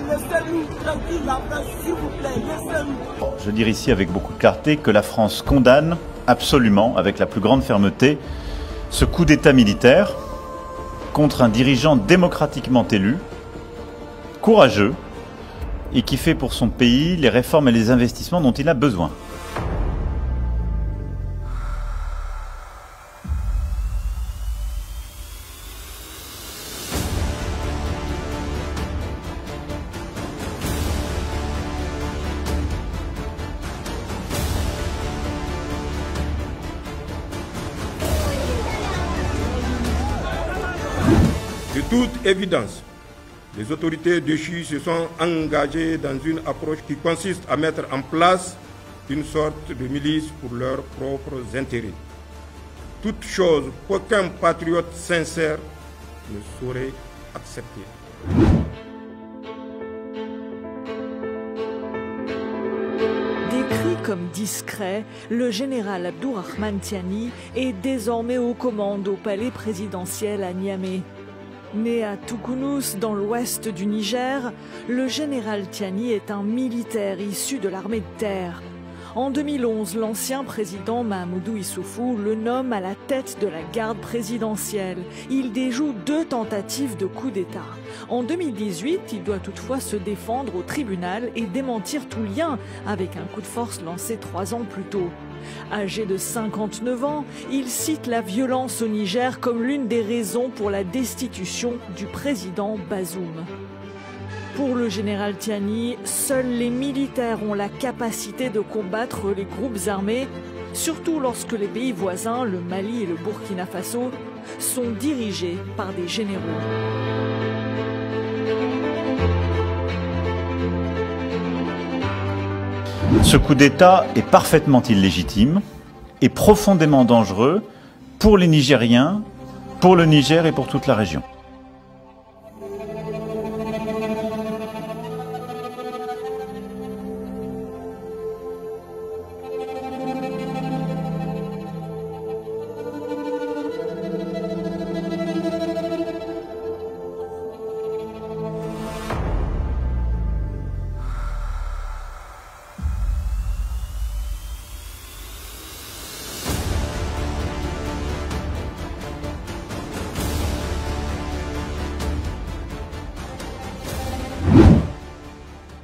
laissez-nous tranquille la France, s'il vous plaît, laissez-nous. Je veux dire ici avec beaucoup de clarté que la France condamne absolument, avec la plus grande fermeté, ce coup d'État militaire contre un dirigeant démocratiquement élu, courageux, et qui fait pour son pays les réformes et les investissements dont il a besoin. De toute évidence, les autorités déchues se sont engagées dans une approche qui consiste à mettre en place une sorte de milice pour leurs propres intérêts. Toute chose qu'aucun patriote sincère ne saurait accepter. Décrit comme discret, le général Abdourahmane Tiani est désormais aux commandes au palais présidentiel à Niamey. Né à Toukounous, dans l'ouest du Niger, le général Tiani est un militaire issu de l'armée de terre. En 2011, l'ancien président Mahamoudou Issoufou le nomme à la tête de la garde présidentielle. Il déjoue 2 tentatives de coup d'État. En 2018, il doit toutefois se défendre au tribunal et démentir tout lien avec un coup de force lancé 3 ans plus tôt. Âgé de 59 ans, il cite la violence au Niger comme l'une des raisons pour la destitution du président Bazoum. Pour le général Tiani, seuls les militaires ont la capacité de combattre les groupes armés, surtout lorsque les pays voisins, le Mali et le Burkina Faso, sont dirigés par des généraux. Ce coup d'État est parfaitement illégitime et profondément dangereux pour les Nigériens, pour le Niger et pour toute la région.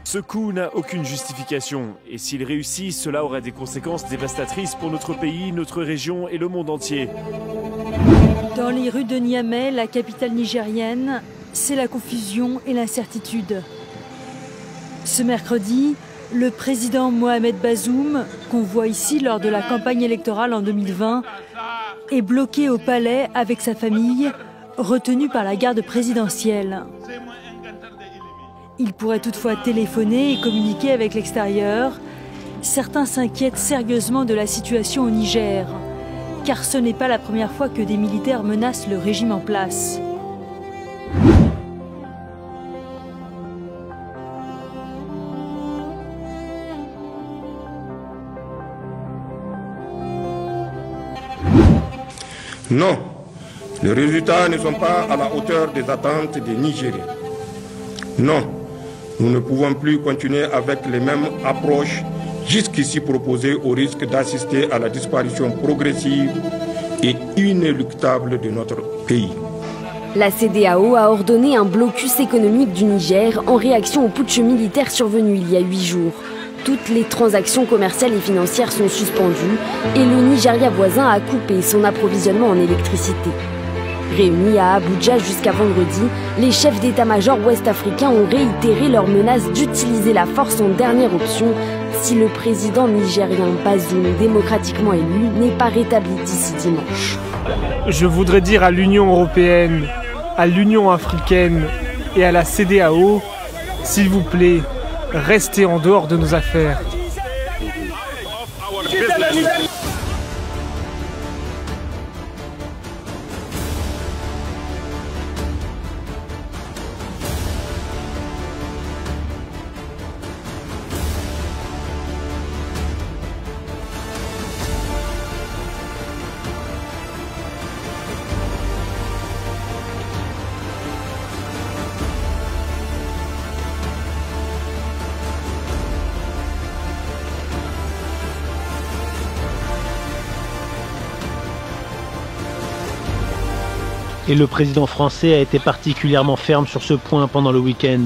Ce coup n'a aucune justification, et s'il réussit, cela aurait des conséquences dévastatrices pour notre pays, notre région et le monde entier. Dans les rues de Niamey, la capitale nigérienne, c'est la confusion et l'incertitude. Ce mercredi, le président Mohamed Bazoum, qu'on voit ici lors de la campagne électorale en 2020, est bloqué au palais avec sa famille, retenu par la garde présidentielle. Il pourrait toutefois téléphoner et communiquer avec l'extérieur. Certains s'inquiètent sérieusement de la situation au Niger, car ce n'est pas la première fois que des militaires menacent le régime en place. Non, les résultats ne sont pas à la hauteur des attentes des Nigériens. Non, nous ne pouvons plus continuer avec les mêmes approches jusqu'ici proposées au risque d'assister à la disparition progressive et inéluctable de notre pays. La CEDEAO a ordonné un blocus économique du Niger en réaction au putsch militaire survenu il y a 8 jours. Toutes les transactions commerciales et financières sont suspendues et le Nigeria voisin a coupé son approvisionnement en électricité. Réunis à Abuja jusqu'à vendredi, les chefs d'état-major ouest-africains ont réitéré leur menace d'utiliser la force en dernière option si le président nigérien Bazoum, démocratiquement élu, n'est pas rétabli d'ici dimanche. Je voudrais dire à l'Union européenne, à l'Union africaine et à la CEDEAO, s'il vous plaît, restez en dehors de nos affaires. Et le président français a été particulièrement ferme sur ce point pendant le week-end.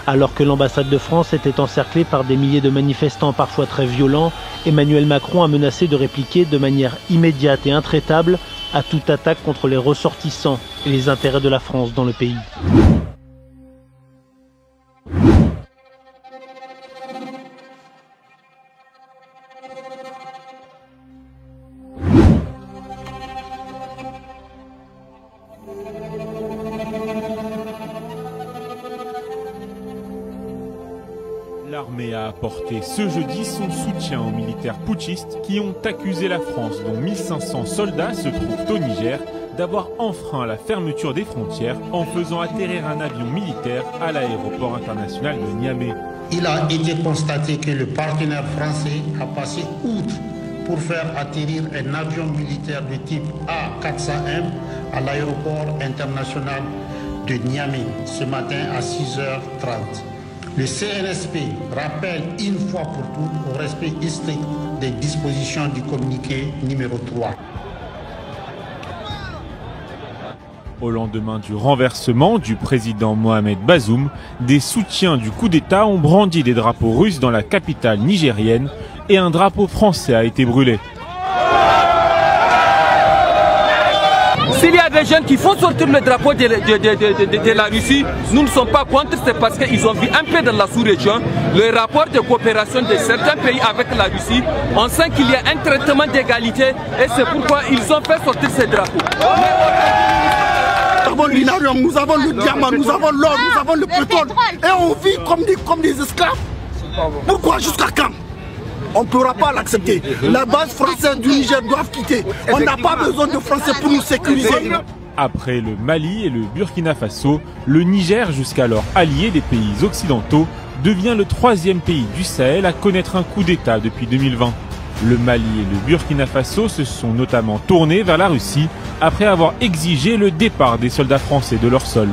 Alors que l'ambassade de France était encerclée par des milliers de manifestants parfois très violents, Emmanuel Macron a menacé de répliquer de manière immédiate et intraitable à toute attaque contre les ressortissants et les intérêts de la France dans le pays. L'armée a apporté ce jeudi son soutien aux militaires putschistes qui ont accusé la France, dont 1500 soldats se trouvent au Niger, d'avoir enfreint la fermeture des frontières en faisant atterrir un avion militaire à l'aéroport international de Niamey. Il a été constaté que le partenaire français a passé outre pour faire atterrir un avion militaire de type A400M à l'aéroport international de Niamey ce matin à 6h30. Le CNSP rappelle une fois pour toutes au respect strict des dispositions du communiqué numéro 3. Au lendemain du renversement du président Mohamed Bazoum, des soutiens du coup d'État ont brandi des drapeaux russes dans la capitale nigérienne et un drapeau français a été brûlé. S'il y a des jeunes qui font sortir le drapeau de la Russie, nous ne sommes pas contre, c'est parce qu'ils ont vu un peu dans la sous-région le rapport de coopération de certains pays avec la Russie. On sent qu'il y a un traitement d'égalité et c'est pourquoi ils ont fait sortir ces drapeaux. Nous avons l'uranium, nous avons le diamant, nous avons l'or, nous avons le pétrole et on vit comme des esclaves. Pourquoi? Jusqu'à quand? On ne pourra pas l'accepter. La base française du Niger doit quitter. On n'a pas besoin de Français pour nous sécuriser. Après le Mali et le Burkina Faso, le Niger, jusqu'alors allié des pays occidentaux, devient le troisième pays du Sahel à connaître un coup d'État depuis 2020. Le Mali et le Burkina Faso se sont notamment tournés vers la Russie après avoir exigé le départ des soldats français de leur sol.